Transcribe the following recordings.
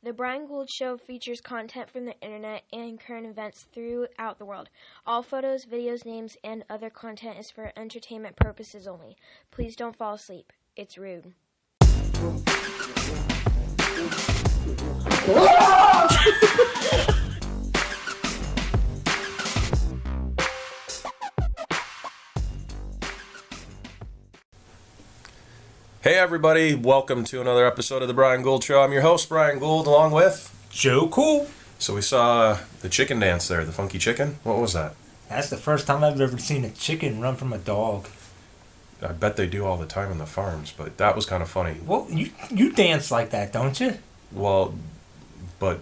The Brian Gould Show features content from the internet and current events throughout the world. All photos, videos, names, and other content is for entertainment purposes only. Please don't fall asleep. It's rude. Hey everybody, welcome to another episode of the Brian Gould Show. I'm your host, Brian Gould, along with Joe Cool. So we saw the chicken dance there, the funky chicken. What was that? That's the first time I've ever seen a chicken run from a dog. I bet they do all the time in the farms, but that was kind of funny. Well, you dance like that, don't you? Well, but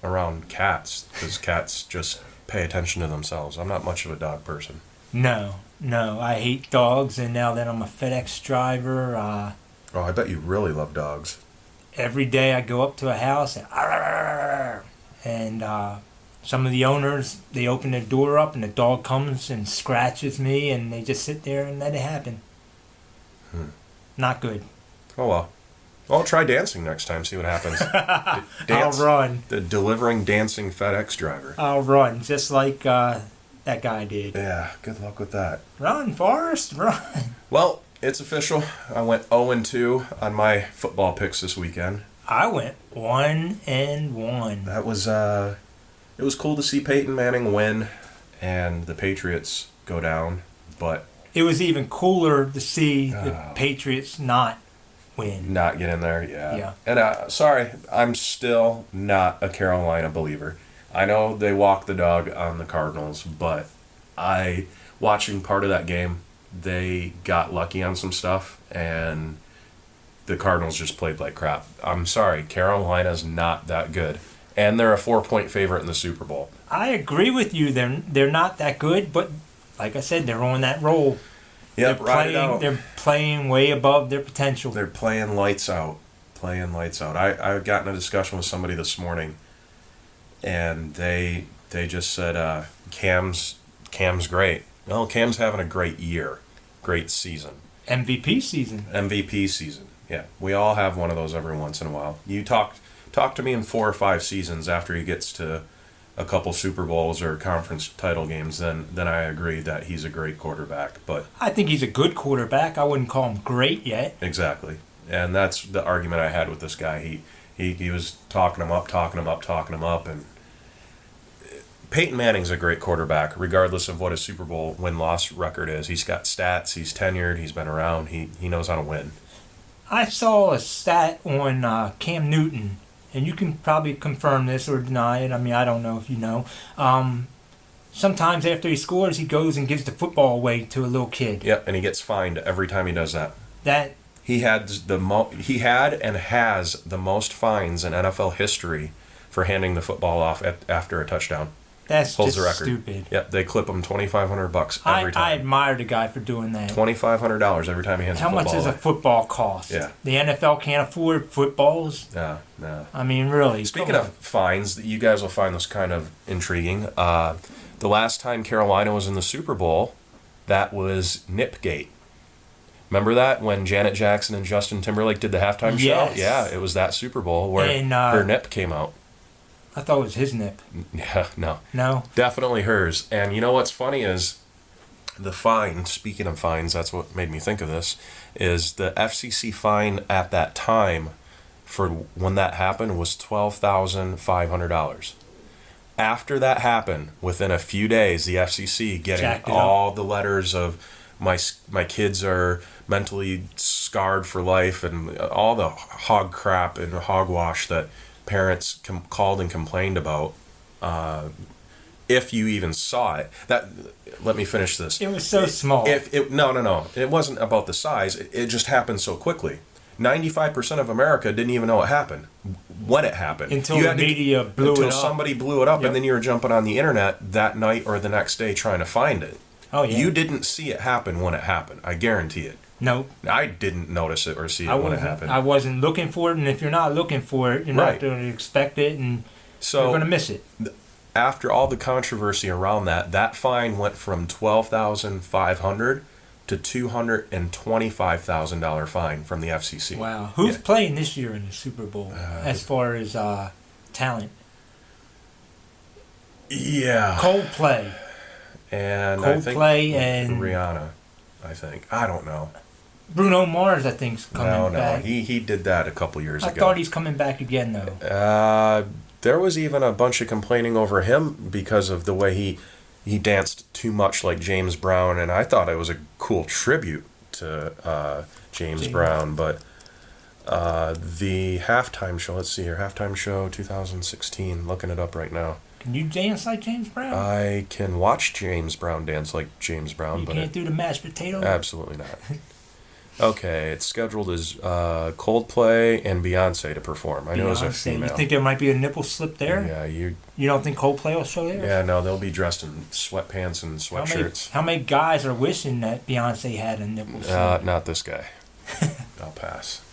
around cats, because cats just pay attention to themselves. I'm not much of a dog person. No, I hate dogs, and now that I'm a FedEx driver, Oh, I bet you really love dogs. every day I go up to a house and some of the owners, they open their door up and the dog comes and scratches me, and they just sit there and let it happen. Not good. Oh well. I'll try dancing next time, see what happens. I'll run. The delivering dancing FedEx driver. I'll run, just like that guy did. Yeah, good luck with that. Run, Forrest, run. Well, it's official. I went 0-2 on my football picks this weekend. I went 1-1. That was it was cool to see Peyton Manning win and the Patriots go down, but It was even cooler to see the Patriots not win. not get in there. Yeah. Yeah. And sorry, I'm still not a Carolina believer. I know they walked the dog on the Cardinals, but watching part of that game, they got lucky on some stuff, and the Cardinals just played like crap. I'm sorry, Carolina's not that good, and they're a 4-point favorite in the Super Bowl. I agree with you. They're not that good, but like I said, they're on that roll. Yep, ride it out. They're playing way above their potential. They're playing lights out. I got in a discussion with somebody this morning, and they just said Cam's great. Well, Cam's having a great year, great season. MVP season. Yeah, we all have one of those every once in a while. You talk to me in 4 or 5 seasons after he gets to a couple Super Bowls or conference title games, then I agree that he's a great quarterback. But I think he's a good quarterback. I wouldn't call him great yet. Exactly, and that's the argument I had with this guy. He was talking him up, and Peyton Manning's a great quarterback, regardless of what his Super Bowl win-loss record is. He's got stats, he's tenured, he's been around, he knows how to win. I saw a stat on Cam Newton, and you can probably confirm this or deny it. I mean, I don't know if you know. Sometimes after he scores, he goes and gives the football away to a little kid. Yep, and he gets fined every time he does that. He had and has the most fines in NFL history for handing the football off after a touchdown. That's Holds just the record. stupid. Yep, they clip him $2,500 every time. I admire the guy for doing that. $2,500 every time he hands How the football much does a away. football cost? Yeah. The NFL can't afford footballs? No. I mean, really. Speaking of fines, you guys will find this kind of intriguing. The last time Carolina was in the Super Bowl, that was Nipgate. Remember that when Janet Jackson and Justin Timberlake did the halftime show? Yeah, it was that Super Bowl where her nip came out. I thought it was his nip. Yeah, no. No? Definitely hers. And you know what's funny is the fine, speaking of fines, that's what made me think of this, is the FCC fine at that time for when that happened was $12,500. After that happened, within a few days, the FCC getting all the letters of my kids are mentally scarred for life and all the hog crap and hogwash that parents called and complained about. If you even saw it, let me finish this. It was so small. No. It wasn't about the size. It just happened so quickly. 95% of America didn't even know it happened when it happened. Until the media blew it up. Until somebody blew it up, Yep. and then you were jumping on the internet that night or the next day trying to find it. Oh, yeah. You didn't see it happen when it happened. I guarantee it. Nope. I didn't notice it or see it when it happened. I wasn't looking for it, and if you're not looking for it, you're not going to expect it, and you're going to miss it. After all the controversy around that fine went from $12,500 to $225,000 fine from the FCC. Wow. Who's playing this year in the Super Bowl as far as talent? Yeah. Coldplay. And Coldplay I think and Rihanna, I think. I don't know. Bruno Mars, I think, is coming back. No. He did that a couple years ago. I thought he's coming back again, though. There was even a bunch of complaining over him because of the way he danced too much like James Brown, and I thought it was a cool tribute to James Brown. But the halftime show, let's see here, halftime show 2016, looking it up right now. Can you dance like James Brown? I can watch James Brown dance like James Brown, you but can't do the mashed potato? Absolutely not. Okay, it's scheduled as Coldplay and Beyonce to perform. I know it's a female. You think there might be a nipple slip there? Yeah, You don't think Coldplay will show there? Yeah, no, they'll be dressed in sweatpants and sweatshirts. How many guys are wishing that Beyonce had a nipple slip? Not this guy. I'll pass.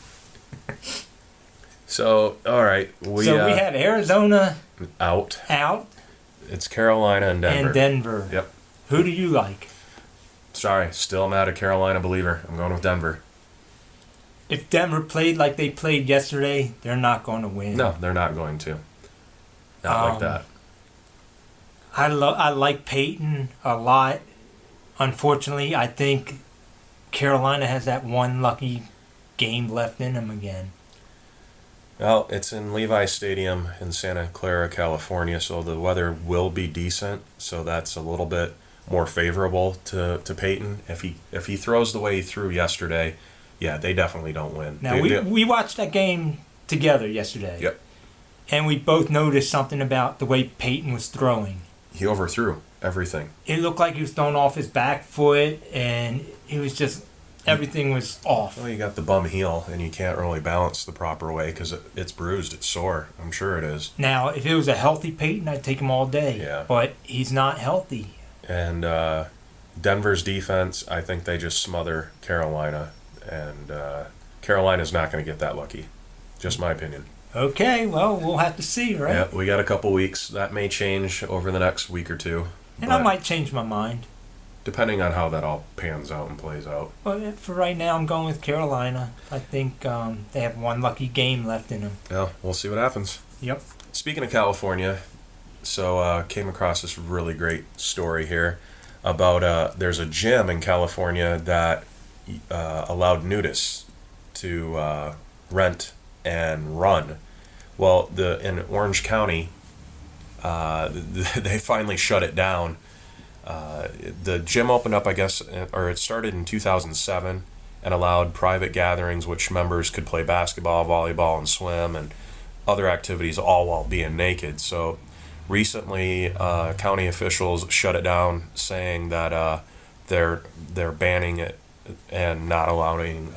So, all right, we have Arizona out. It's Carolina and Denver. Yep. Who do you like? Sorry, still not a Carolina believer. I'm going with Denver. If Denver played like they played yesterday, they're not going to win. No, they're not going to. Not like that. I like Peyton a lot. Unfortunately, I think Carolina has that one lucky game left in them again. Well, it's in Levi Stadium in Santa Clara, California, so the weather will be decent. So that's a little bit more favorable to Peyton. If he throws the way he threw yesterday, yeah, they definitely don't win. Now, we watched that game together yesterday. Yep. And we both noticed something about the way Peyton was throwing. He overthrew everything. It looked like he was throwing off his back foot, and it was just... everything was off. Well, you got the bum heel, and you can't really balance the proper way because it's bruised, it's sore. I'm sure it is. Now, if it was a healthy Peyton, I'd take him all day. Yeah. But he's not healthy. And Denver's defense, I think they just smother Carolina, and Carolina's not going to get that lucky. Just my opinion. Okay, well, we'll have to see, right? Yeah, we got a couple weeks. That may change over the next week or two. And I might change my mind. Depending on how that all pans out and plays out. Well, for right now, I'm going with Carolina. I think they have one lucky game left in them. Yeah, we'll see what happens. Yep. Speaking of California, so came across this really great story here about there's a gym in California that allowed nudists to rent and run. Well, in Orange County, they finally shut it down. The gym opened up, I guess, or it started in 2007 and allowed private gatherings which members could play basketball, volleyball, and swim and other activities, all while being naked. So recently, county officials shut it down, saying that they're banning it and not allowing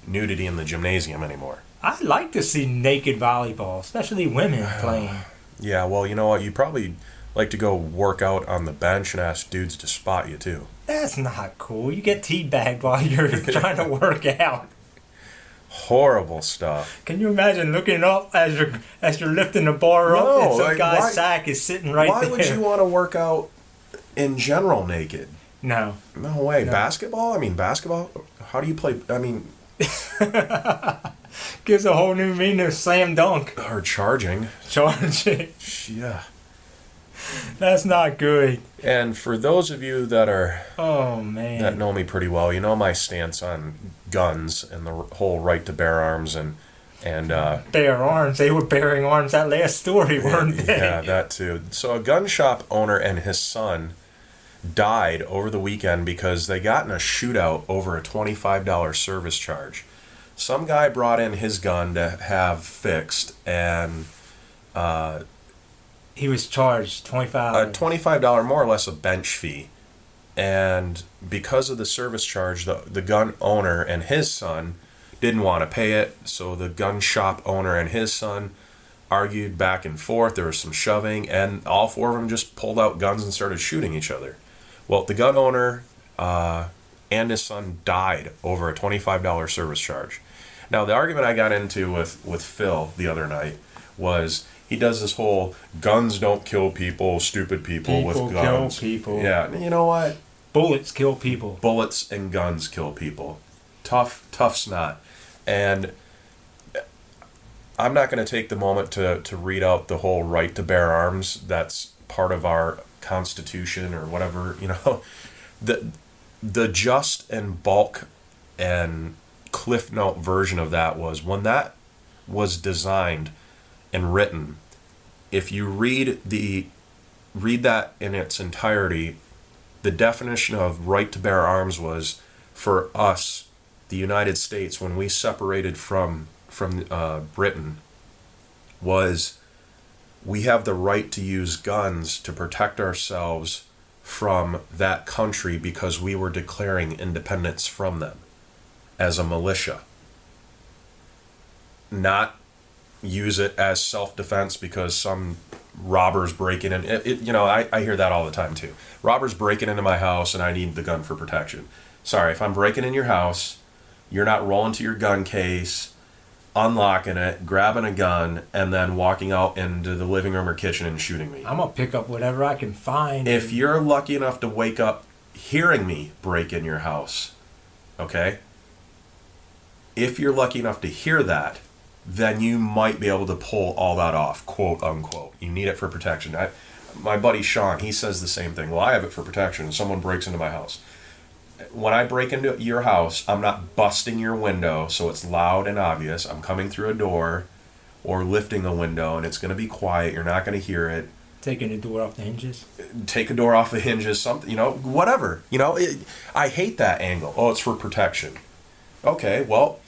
nudity in the gymnasium anymore. I'd like to see naked volleyball, especially women playing. Yeah, well, you know what? You probably like to go work out on the bench and ask dudes to spot you too. That's not cool. You get teabagged while you're trying to work out. Horrible stuff. Can you imagine looking up as you're lifting the bar up and some guy's sack is sitting right there? Why would you want to work out in general naked? No. No way. No. Basketball? I mean, basketball? How do you play? I mean... Gives a whole new meaning to slam dunk. Or charging. Charging. Yeah. That's not good. And for those of you that are... Oh, man. That know me pretty well, you know my stance on guns and the whole right to bear arms and bear arms? They were bearing arms that last story, weren't they? Yeah, that too. So a gun shop owner and his son died over the weekend because they got in a shootout over a $25 service charge. Some guy brought in his gun to have fixed, and he was charged $25. A $25, more or less, a bench fee. And because of the service charge, the gun owner and his son didn't want to pay it, so the gun shop owner and his son argued back and forth. There was some shoving, and all four of them just pulled out guns and started shooting each other. Well, the gun owner and his son died over a $25 service charge. Now, the argument I got into with Phil the other night was he does this whole guns don't kill people, stupid people with guns. Kill people. Yeah, you know what? Bullets kill people. Bullets and guns kill people. Tough snot. And I'm not going to take the moment to read out the whole right to bear arms. That's part of our Constitution or whatever, The just and bulk and Cliff Note version of that was when that was designed and written. If you read that in its entirety, the definition of right to bear arms was for us, the United States, when we separated from Britain, was we have the right to use guns to protect ourselves from that country because we were declaring independence from them as a militia. Not use it as self-defense because some robbers breaking in. I hear that all the time too. Robbers breaking into my house and I need the gun for protection. Sorry, if I'm breaking in your house, you're not rolling to your gun case, unlocking it, grabbing a gun, and then walking out into the living room or kitchen and shooting me. I'm going to pick up whatever I can find. If you're lucky enough to wake up hearing me break in your house, okay? If you're lucky enough to hear that, then you might be able to pull all that off, quote unquote. You need it for protection. My buddy Sean, he says the same thing. Well, I have it for protection. Someone breaks into my house. When I break into your house, I'm not busting your window so it's loud and obvious. I'm coming through a door or lifting a window and it's going to be quiet. You're not going to hear it. Taking the door off the hinges? Take a door off the hinges, something, whatever. I hate that angle. Oh, it's for protection. Okay, well,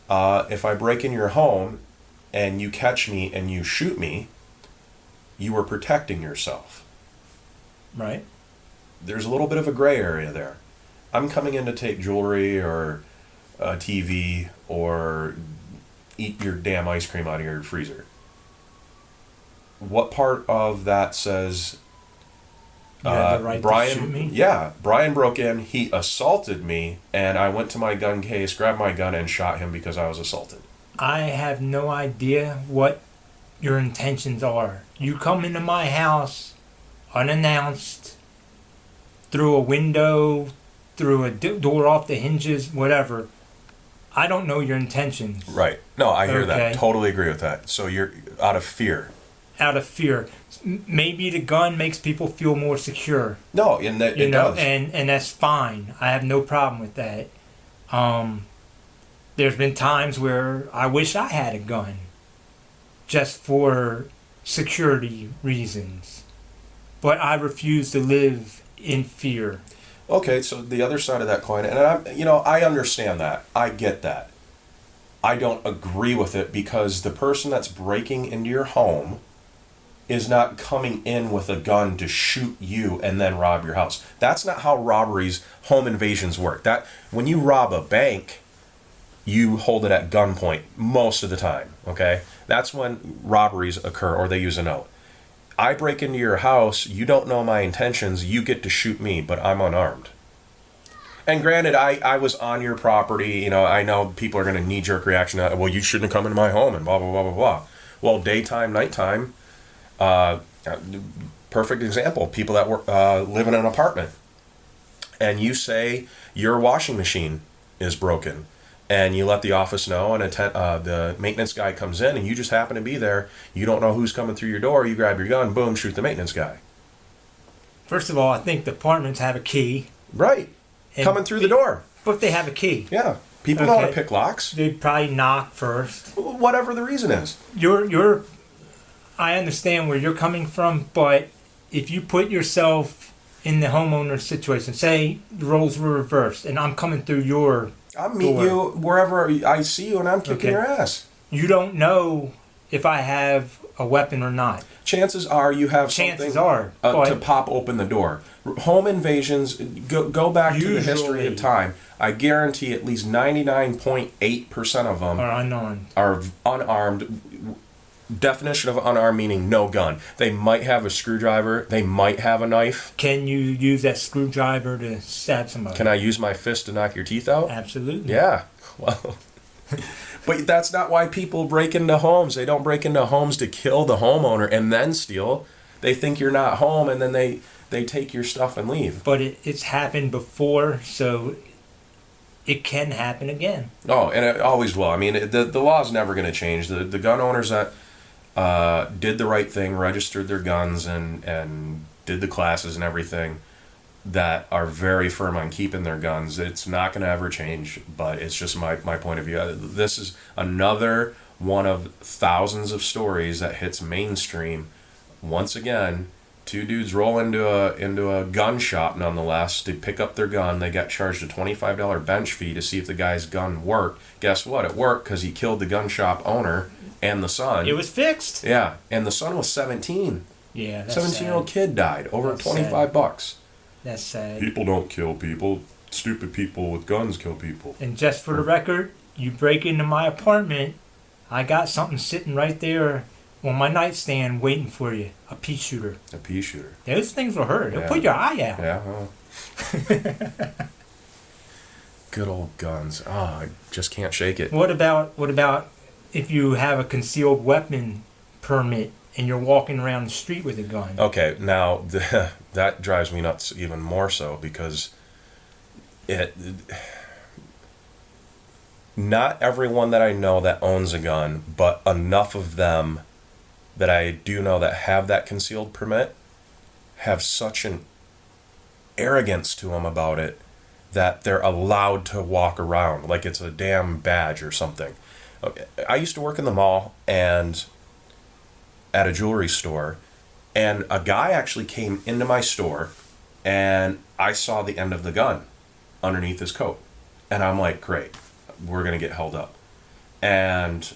if I break in your home and you catch me and you shoot me, you were protecting yourself. Right. There's a little bit of a gray area there. I'm coming in to take jewelry or a TV or eat your damn ice cream out of your freezer. What part of that says you have the right Brian, to shoot me? Yeah, Brian broke in, he assaulted me, and I went to my gun case, grabbed my gun, and shot him because I was assaulted. I have no idea what your intentions are. You come into my house unannounced, through a window, through a door off the hinges, whatever. I don't know your intentions. Right. No, I hear that. Totally agree with that. So you're out of fear. Out of fear. Maybe the gun makes people feel more secure. No, and that it does. And that's fine. I have no problem with that. There's been times where I wish I had a gun, just for security reasons. But I refuse to live in fear. Okay, so the other side of that coin, and I understand that. I get that. I don't agree with it because the person that's breaking into your home is not coming in with a gun to shoot you and then rob your house. That's not how robberies, home invasions work. That when you rob a bank, you hold it at gunpoint most of the time, okay? That's when robberies occur or they use a note. I break into your house, you don't know my intentions, you get to shoot me, but I'm unarmed. And granted, I was on your property, I know people are going to knee-jerk reaction to, well, you shouldn't have come into my home and blah, blah, blah, blah, blah. Well, daytime, nighttime, perfect example, people that live in an apartment. And you say your washing machine is broken. And you let the office know, and the maintenance guy comes in, and you just happen to be there. You don't know who's coming through your door. You grab your gun, boom, shoot the maintenance guy. First of all, I think the apartments have a key. Right. Coming through the door. But they have a key. Yeah. People know how to pick locks. They'd probably knock first. Whatever the reason is. I understand where you're coming from, but if you put yourself in the homeowner situation, say the roles were reversed, and I'm coming through your I'll meet you wherever I see you and I'm kicking your ass. You don't know if I have a weapon or not. Chances are you have something to pop open the door. Home invasions, go back to the history of time. I guarantee at least 99.8% of them are unarmed. Definition of unarmed meaning no gun. They might have a screwdriver. They might have a knife. Can you use that screwdriver to stab somebody? Can I use my fist to knock your teeth out? Absolutely. Yeah. Well, but that's not why people break into homes. They don't break into homes to kill the homeowner and then steal. They think you're not home, and then they they take your stuff and leave. But it's happened before, so it can happen again. Oh, and it always will. I mean, the law's never going to change. The gun owners that did the right thing, registered their guns, and did the classes and everything, that are very firm on keeping their guns, it's not going to ever change. But it's just my point of view. This is another one of thousands of stories that hits mainstream. Once again, two dudes roll into a gun shop, nonetheless, to pick up their gun. They got charged a $25 bench fee to see if the guy's gun worked. Guess what? It worked, because he killed the gun shop owner and the son. It was fixed. Yeah, and the son was 17. Yeah, that's 17-year-old kid died over $25. That's sad. People don't kill people. Stupid people with guns kill people. And just for the record, you break into my apartment, I got something sitting right there on my nightstand waiting for you. A pea shooter. A pea shooter. Those things will hurt. They'll Yeah. put your eye out. Yeah. Well. Good old guns. Oh, I just can't shake it. What about if you have a concealed weapon permit and you're walking around the street with a gun? Okay, now that drives me nuts even more so, because not everyone that I know that owns a gun, but enough of them that I do know that have that concealed permit have such an arrogance to them about it that they're allowed to walk around like it's a damn badge or something. Okay, I used to work in the mall and at a jewelry store, and a guy actually came into my store, and I saw the end of the gun underneath his coat, and I'm like, great, we're gonna get held up. And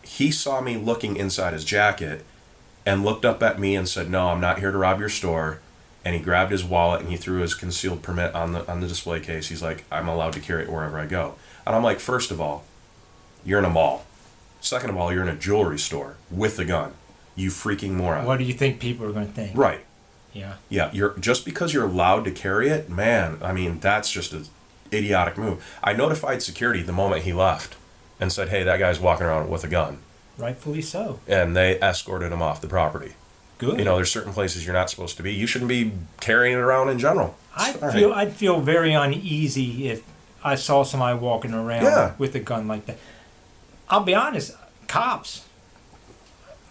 he saw me looking inside his jacket and looked up at me and said, no, I'm not here to rob your store. And he grabbed his wallet and he threw his concealed permit on the display case. He's like, I'm allowed to carry it wherever I go. And I'm like, first of all, you're in a mall. Second of all, you're in a jewelry store with a gun. You freaking moron. What do you think people are going to think? Right. Yeah. Yeah, you're just because you're allowed to carry it, man, I mean, that's just an idiotic move. I notified security the moment he left and said, hey, that guy's walking around with a gun. Rightfully so. And they escorted him off the property. Good. You know, there's certain places you're not supposed to be. You shouldn't be carrying it around in general. I'd feel very uneasy if I saw somebody walking around with a gun like that. I'll be honest, cops.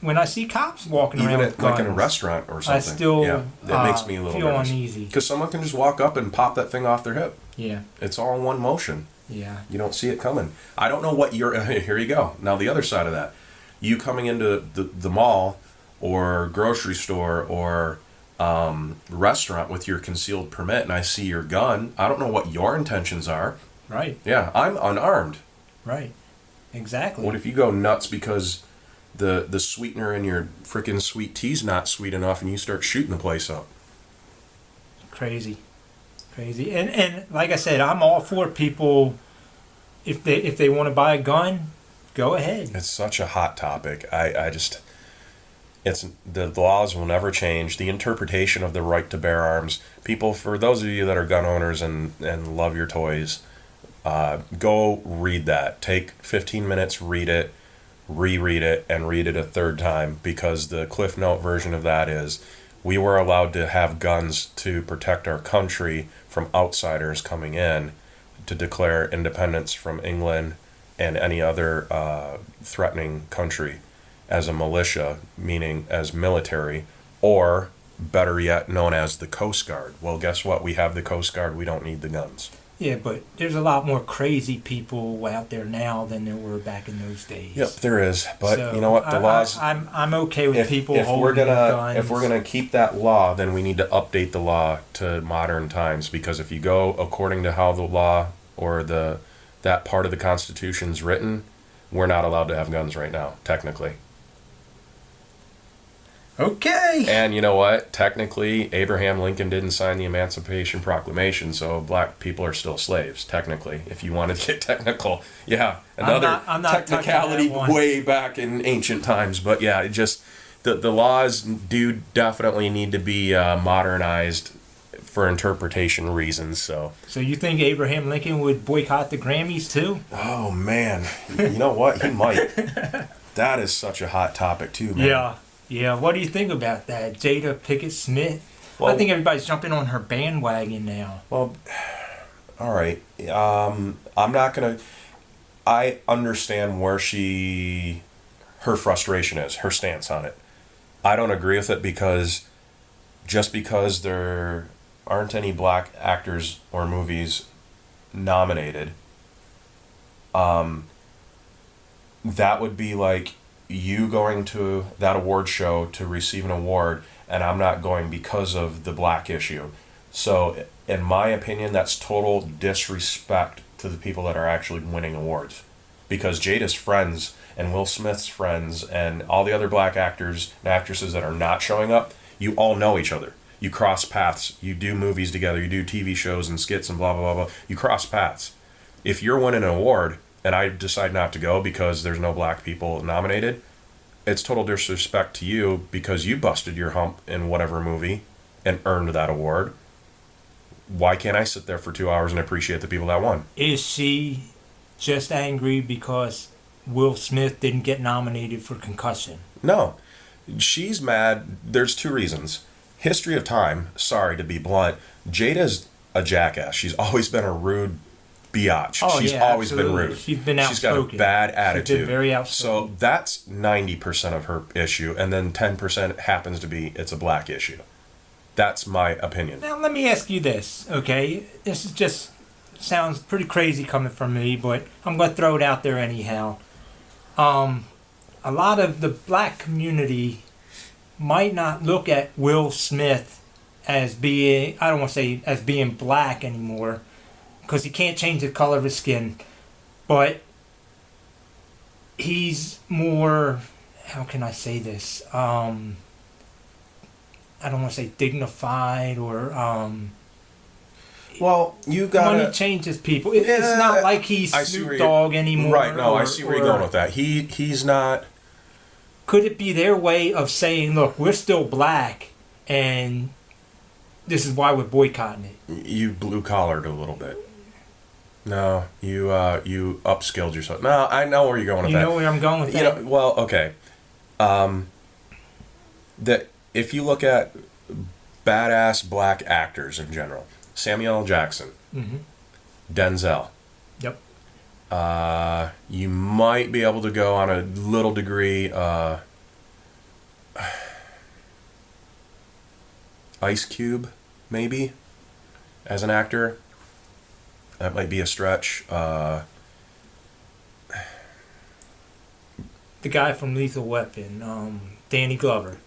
When I see cops walking around with guns, like in a restaurant or something, I still that makes me a little feel nervous. uneasy. Because someone can just walk up and pop that thing off their hip. Yeah. It's all in one motion. Yeah. You don't see it coming. I don't know what you're... Here you go. Now the other side of that. You coming into the mall or grocery store or restaurant with your concealed permit, and I see your gun, I don't know what your intentions are. Right. Yeah, I'm unarmed. Right. Exactly. What if you go nuts because the sweetener in your frickin' sweet tea's not sweet enough and you start shooting the place up? Crazy. And like I said, I'm all for people, if they want to buy a gun, go ahead. It's such a hot topic. I just... the laws will never change. The interpretation of the right to bear arms. People, for those of you that are gun owners and love your toys, go read that. Take 15 minutes, read it, reread it, and read it a third time, because the Cliff Note version of that is, we were allowed to have guns to protect our country from outsiders coming in, to declare independence from England and any other threatening country, as a militia, meaning as military, or better yet, known as the Coast Guard. Well, guess what? We have the Coast Guard. We don't need the guns. Yeah, but there's a lot more crazy people out there now than there were back in those days. Yep, there is. But so you know what? The laws... I'm okay with people if holding guns. If we're gonna keep that law, then we need to update the law to modern times. Because if you go according to how the law or that part of the Constitution's written, we're not allowed to have guns right now, technically. Okay. And you know what? Technically, Abraham Lincoln didn't sign the Emancipation Proclamation, so black people are still slaves, technically, if you wanted to get technical. Yeah, another I'm not technicality way back in ancient times. But yeah, it just the laws do definitely need to be modernized for interpretation reasons. So you think Abraham Lincoln would boycott the Grammys too? Oh, man. You know what? He might. That is such a hot topic too, man. Yeah. Yeah, what do you think about that? Jada Pinkett Smith Well, I think everybody's jumping on her bandwagon now. Well, all right. I'm not gonna. I understand where her frustration is, her stance on it. I don't agree with it because just because there aren't any black actors or movies nominated, that would be like you going to that award show to receive an award, and I'm not going because of the black issue. So, in my opinion, that's total disrespect to the people that are actually winning awards. Because Jada's friends and Will Smith's friends and all the other black actors and actresses that are not showing up, you all know each other. You cross paths. You do movies together. You do TV shows and skits and blah, blah, blah, blah. You cross paths. If you're winning an award and I decide not to go because there's no black people nominated, it's total disrespect to you because you busted your hump in whatever movie and earned that award. Why can't I sit there for 2 hours and appreciate the people that won? Is she just angry because Will Smith didn't get nominated for Concussion? No. She's mad. There's two reasons. History of time, sorry to be blunt, Jada's a jackass. She's always been a rude biatch. Oh, She's yeah, always absolutely. been rude. She's been outspoken. She's got a bad attitude. She's been very outspoken. So that's 90% of her issue, and then 10% happens to be it's a black issue. That's my opinion. Now, let me ask you this, okay? This is just sounds pretty crazy coming from me, but I'm going to throw it out there anyhow. A lot of the black community might not look at Will Smith as being, I don't want to say as being black anymore, because he can't change the color of his skin, but he's more, how can I say this? I don't want to say dignified or well, you gotta... money changes people. It's not like he's Snoop Dogg anymore. Right, no, I see where you're going with that. He's not... Could it be their way of saying, look, we're still black, and this is why we're boycotting it? You blue-collared a little bit. No, you upskilled yourself. No, I know where you're going with that. You know where I'm going with that? Well, okay. That if you look at badass black actors in general, Samuel L. Jackson, Mm-hmm. Denzel. Yep. You might be able to go on a little degree. Ice Cube, maybe, as an actor. That might be a stretch. The guy from Lethal Weapon, Danny Glover.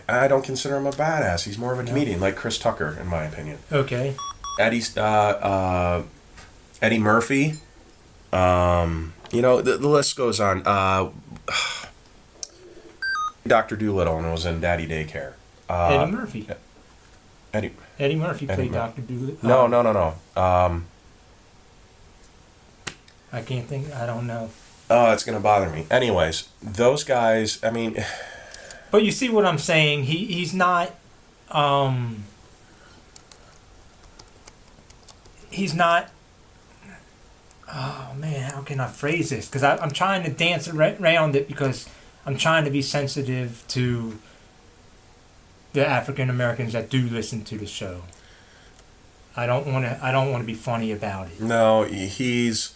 I don't consider him a badass. He's more of a comedian, like Chris Tucker, in my opinion. Okay. Eddie Murphy. The list goes on. Dr. Doolittle and was in Daddy Daycare. Eddie Murphy. Eddie Murphy played Murphy. Dr. Doolittle. No. I can't think. I don't know. Oh, it's gonna bother me. Anyways, those guys. I mean. But you see what I'm saying? He's not. He's not. Oh man, how can I phrase this? Because I'm trying to dance around it because I'm trying to be sensitive to the African Americans that do listen to the show. I don't want to be funny about it. No, he's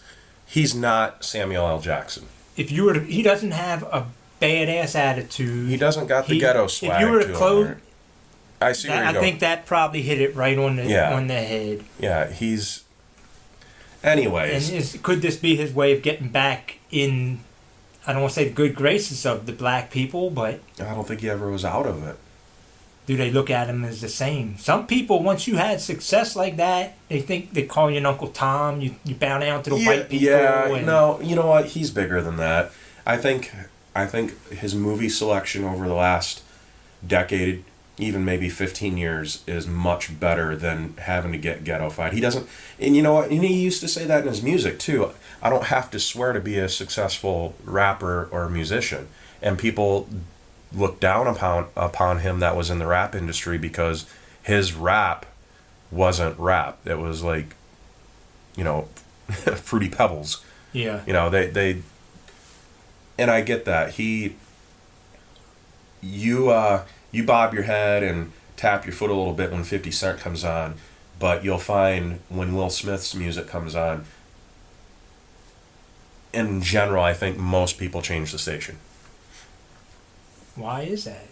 not Samuel L. Jackson. He doesn't have a badass attitude. He doesn't got the ghetto swag. If you were to close, I see where you're going. I think that probably hit it right on the head. Yeah, he's. Anyways, and could this be his way of getting back in? I don't want to say the good graces of the black people, but I don't think he ever was out of it. Do they look at him as the same? Some people, once you had success like that, they call you an Uncle Tom. You bow down to the white people. Yeah, no, you know what? He's bigger than that. I think his movie selection over the last decade, even maybe 15 years, is much better than having to get ghetto-fied. He doesn't, and you know what? And he used to say that in his music too. I don't have to swear to be a successful rapper or musician, and people looked down upon him that was in the rap industry because his rap wasn't rap. It was like, Fruity Pebbles. Yeah. They and I get that. You bob your head and tap your foot a little bit when 50 Cent comes on, but you'll find when Will Smith's music comes on, in general, I think most people change the station. Why is that?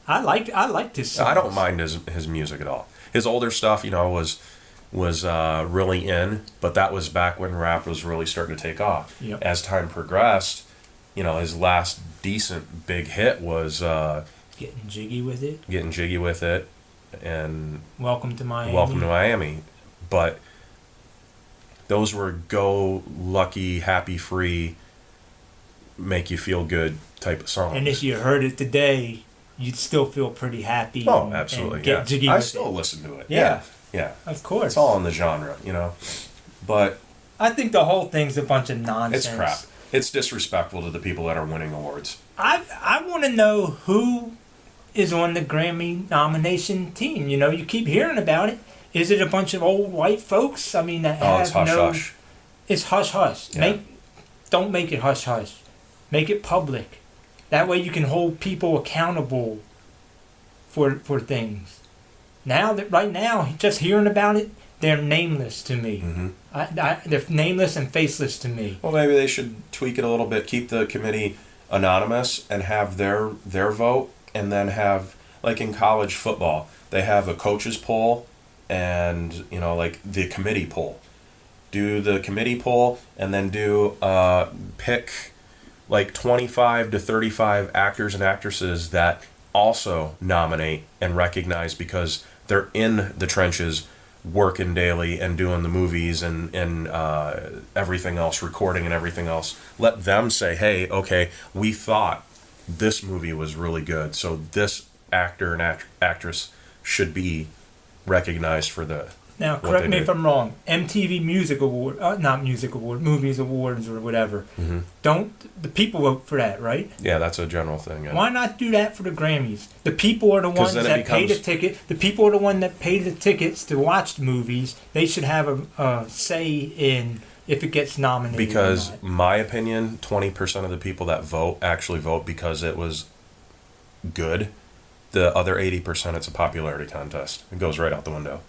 I like this. I don't mind his music at all. His older stuff, was really in, but that was back when rap was really starting to take off. Yep. As time progressed, his last decent big hit was Getting Jiggy with It. And Welcome to Miami. But those were go lucky, happy, free, make you feel good type of songs. And if you heard it today, you'd still feel pretty happy. Oh, absolutely. And get jiggy with I still listen to it. Yeah. Yeah. Of course. It's all in the genre, But I think the whole thing's a bunch of nonsense. it's crap. It's disrespectful to the people that are winning awards. I want to know who is on the Grammy nomination team. You keep hearing about it. Is it a bunch of old white folks? I mean, that have it's hush hush. It's hush hush. Yeah. Don't make it hush hush. Make it public. That way you can hold people accountable for things. Right now, just hearing about it, they're nameless to me. Mm-hmm. They're nameless and faceless to me. Well, maybe they should tweak it a little bit, keep the committee anonymous and have their vote, and then have, like in college football, they have a coach's poll and, like the committee poll. Do the committee poll and then pick like 25 to 35 actors and actresses that also nominate and recognize because they're in the trenches working daily and doing the movies and everything else, recording and everything else. Let them say, hey, okay, we thought this movie was really good, so this actor and actress should be recognized for the... Now, correct me if I'm wrong. MTV Music Award, not Music Award, Movies Awards or whatever. Mm-hmm. Don't the people vote for that, right? Yeah, that's a general thing. Yeah. Why not do that for the Grammys? The people are the ones that pay the ticket. The people are the one that pay the tickets to watch the movies. They should have a say in if it gets nominated. Because, or not. my opinion, 20% of the people that vote actually vote because it was good. The other 80%, it's a popularity contest. It goes right out the window.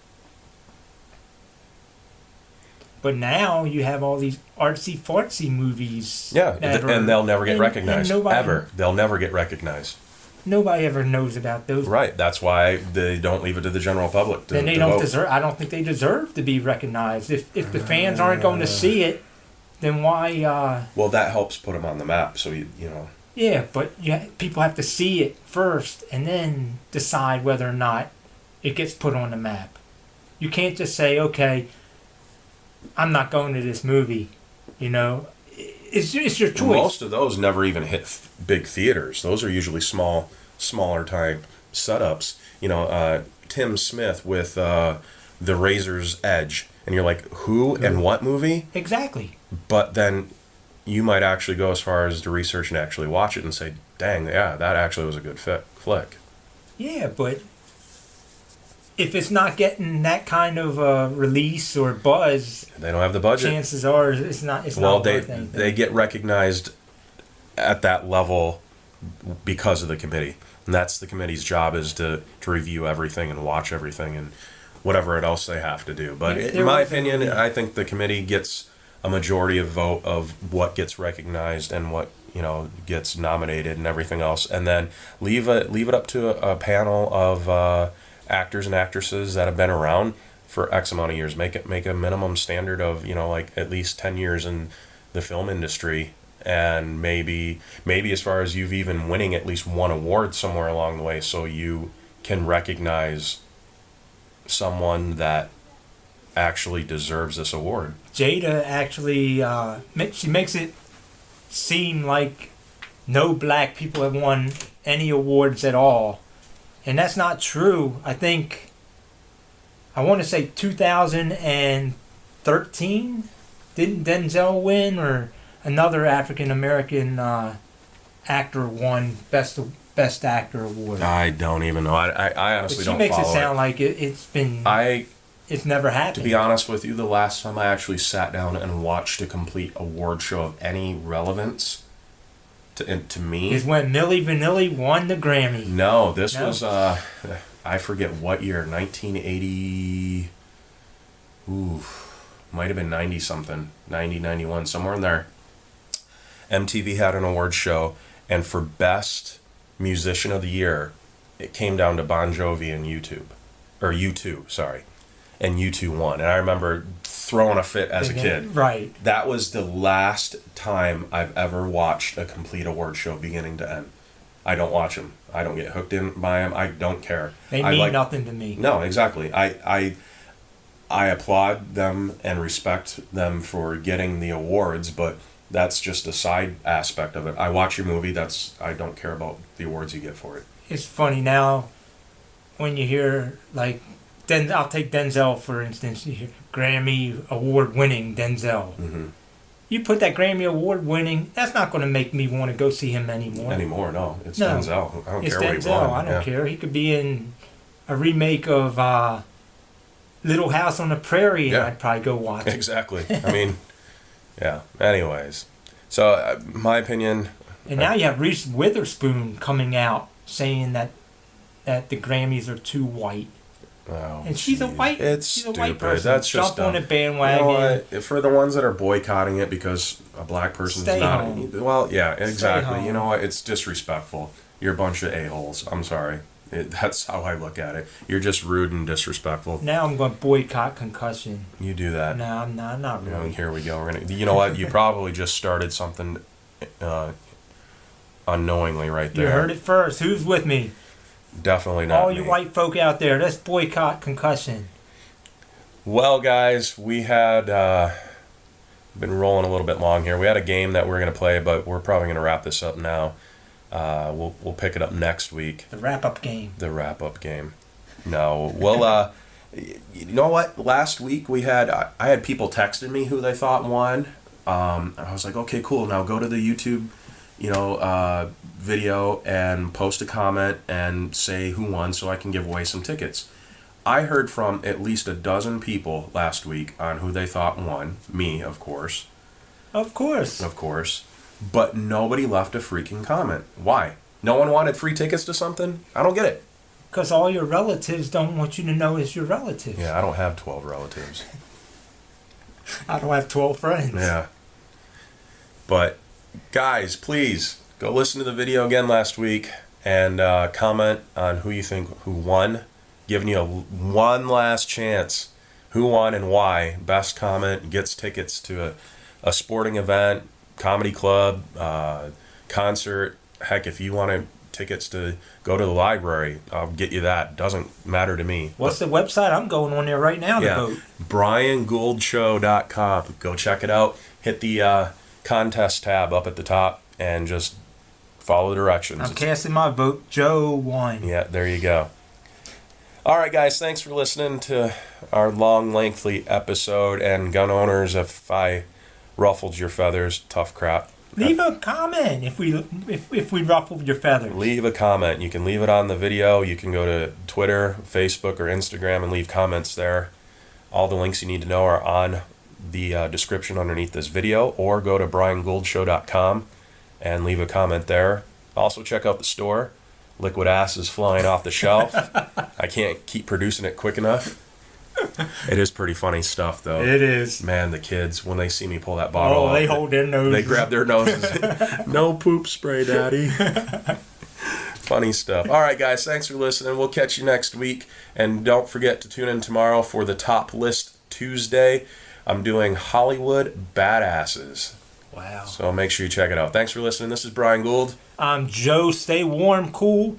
But now you have all these artsy-fartsy movies. Yeah, and they'll never get recognized. Ever. They'll never get recognized. Nobody ever knows about those. Right. That's why they don't leave it to the general public to Then they to don't vote. deserve. I don't think they deserve to be recognized. If the fans aren't going to see it, then why? Well, that helps put them on the map. So you know. Yeah, but people have to see it first and then decide whether or not it gets put on the map. You can't just say, okay, I'm not going to this movie. It's your choice. Most of those never even hit big theaters. Those are usually smaller type setups. Tim Smith with The Razor's Edge, and you're like, who and what movie? Exactly. But then you might actually go as far as to research and actually watch it and say, dang, yeah, that actually was a good flick. Yeah, but if it's not getting that kind of release or buzz, they don't have the budget. Chances are it's not. Not worth anything. They get recognized at that level because of the committee, and that's the committee's job, is to review everything and watch everything and whatever else they have to do. But in my opinion, I think the committee gets a majority of vote of what gets recognized and what gets nominated and everything else, and then leave it up to a panel of actors and actresses that have been around for X amount of years. Make a minimum standard of like at least 10 years in the film industry, and maybe as far as you've even winning at least one award somewhere along the way, so you can recognize someone that actually deserves this award. Jada actually she makes it seem like no black people have won any awards at all. And that's not true. I want to say 2013, didn't Denzel win, or another African American actor won best actor award? I don't even know. I honestly don't follow it. She makes it sound like it's never happened. To be honest with you, the last time I actually sat down and watched a complete award show of any relevance to me is when Milli Vanilli won the Grammy. No, this was I I forget what year, 1980, might have been 90 something, 90, 91, somewhere in there. MTV had an awards show, and for Best Musician of the Year, it came down to Bon Jovi and U2, sorry. And U2 won. And I remember throwing a fit as a kid. Right. That was the last time I've ever watched a complete award show beginning to end. I don't watch them. I don't get hooked in by them. I don't care. They mean nothing to me. No, exactly. I applaud them and respect them for getting the awards, but that's just a side aspect of it. I watch your movie. I don't care about the awards you get for it. It's funny now when you hear, like, I'll take Denzel, for instance. You hear Grammy award-winning Denzel. Mm-hmm. You put that Grammy award-winning, that's not going to make me want to go see him anymore. No. It's Denzel. I don't care what he won. I don't care. He could be in a remake of Little House on the Prairie, and I'd probably go watch it. Exactly. I mean, yeah. Anyways. So, my opinion... And now you have Reese Witherspoon coming out saying that the Grammys are too white. Oh, and she's a white person. That's just jump on a bandwagon. You know what? For the ones that are boycotting it because a black person's Stay not... home. Well, yeah, exactly. Stay You know what? It's disrespectful. You're a bunch of a-holes. I'm sorry. That's how I look at it. You're just rude and disrespectful. Now I'm going to boycott Concussion. You do that. No, I'm not really. You know, here we go. We're gonna. You know what? You probably just started something unknowingly right there. You heard it first. Who's with me? Definitely not All me. you white folk out there, let's boycott Concussion. Well, guys, we had been rolling a little bit long here. We had a game that we're going to play, but we're probably going to wrap this up now. We'll pick it up next week. The wrap-up game. No. Well, you know what? Last week I had people texting me who they thought won. I was like, okay, cool. Now go to the YouTube, video and post a comment and say who won so I can give away some tickets. I heard from at least a dozen people last week on who they thought won. Me, of course. Of course. But nobody left a freaking comment. Why? No one wanted free tickets to something? I don't get it. Because all your relatives don't want you to know it's your relatives. Yeah, I don't have 12 relatives. I don't have 12 friends. Yeah. But, guys, please, go listen to the video again last week and comment on who you think who won. Giving you one last chance. Who won and why. Best comment gets tickets to a sporting event, comedy club, concert. Heck, if you want tickets to go to the library, I'll get you that. Doesn't matter to me. What's the website? I'm going on there right now to vote. BrianGouldshow.com. Go check it out. Hit the contest tab up at the top and just follow the directions. I'm casting my vote. Joe won. Yeah, there you go. All right, guys, thanks for listening to our long, lengthy episode. And gun owners, if I ruffled your feathers, tough crap. Leave a comment if we ruffled your feathers. Leave a comment. You can leave it on the video. You can go to Twitter, Facebook, or Instagram and leave comments there. All the links you need to know are on the description underneath this video, or go to BrianGouldshow.com and leave a comment there. Also, check out the store. Liquid ass is flying off the shelf. I can't keep producing it quick enough. It is pretty funny stuff, though. It is. Man, the kids, when they see me pull that bottle off, they hold their noses. They grab their noses. No poop spray, Daddy. Funny stuff. All right, guys, thanks for listening. We'll catch you next week. And don't forget to tune in tomorrow for the Top List Tuesday. I'm doing Hollywood Badasses. Wow. So make sure you check it out. Thanks for listening. This is Brian Gould. I'm Joe. Stay warm, cool.